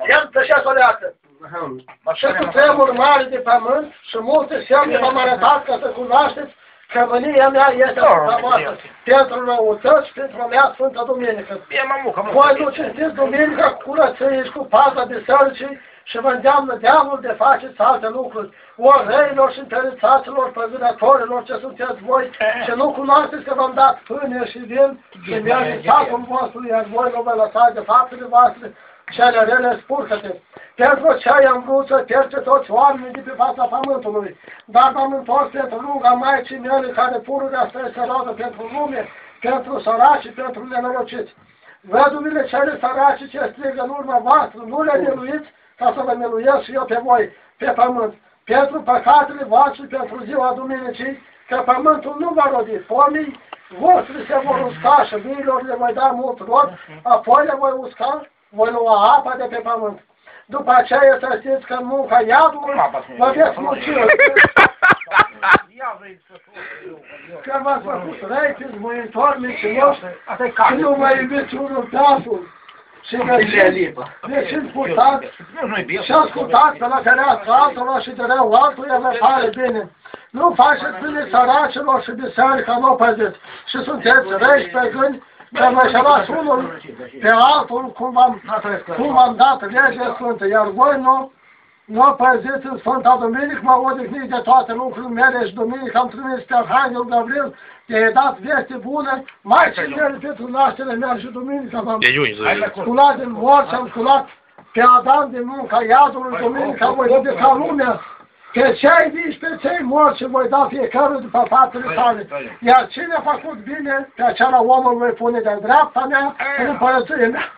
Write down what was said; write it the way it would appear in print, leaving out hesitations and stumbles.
El tășea să o leacă. Și cu tremur mare de pământ și multe semne v-am arătat ca să cunoașteți că mânia mea este frumoasă pentru răutăți și pentru mea Sfântă Duminică. Voi nu cinstiți Duminica cu curăție și cu paza bisericii și vă îndeamnă deamul de faceți alte lucruri. Ori reilor și întărițaților, păzurătorilor ce sunteți voi și nu cunoașteți că v-am dat pâine și vin și mergeți sacul vostru, iar voi nu vă lăsați de faptele voastre cele rele spurcăte. Pentru aceea am vrut să pierde toți oamenii de pe fața pământului, dar m-am întors pentru ruga Maicii mele care pururea să se roagă pentru lume, pentru săraci și pentru nenorociți. Văduvile cele săraci ce strigă în urma voastră, nu le miluiți ca să vă miluiesc și eu pe voi, pe pământ. Pentru păcatele voastre, pentru ziua Duminicii, că pământul nu va rodi, pomii voștri se vor usca și viilor le voi da mult rod, apoi le voi usca, voi lua apa de pe pământ. După aceea să știți că în munca iadului vă veți mulți. Că v-ați făcut răi, fiți voitori, mincinoși, și nu mai iubiți unul pe altul. Și veciți purtați și ascultați pe la fereastră altora și de rău altuia vă pare bine. Nu faceți bine săracilor și biserica nu o păziți. Și sunteți răi pe gândi că vă șerați unul pe altul cum v-am dat legea sfântă. Iar voi nu o păziți în Sfânta Duminică, mă odihniți de toate lucrurile mele și duminică am trimis pe Arhangel Gabriel, te-ai dat veste bune, Maicii mele pentru nașterea mea și duminică v-am sculat din morți, am sculat pe Adam din munca iadului, duminică voi judeca lumea, pe cei vii și pe cei morți și voi da fiecare după faptele tale. Iar cine a făcut bine, pe acela omul voi pune de-a dreapta mea, în împărăție mea.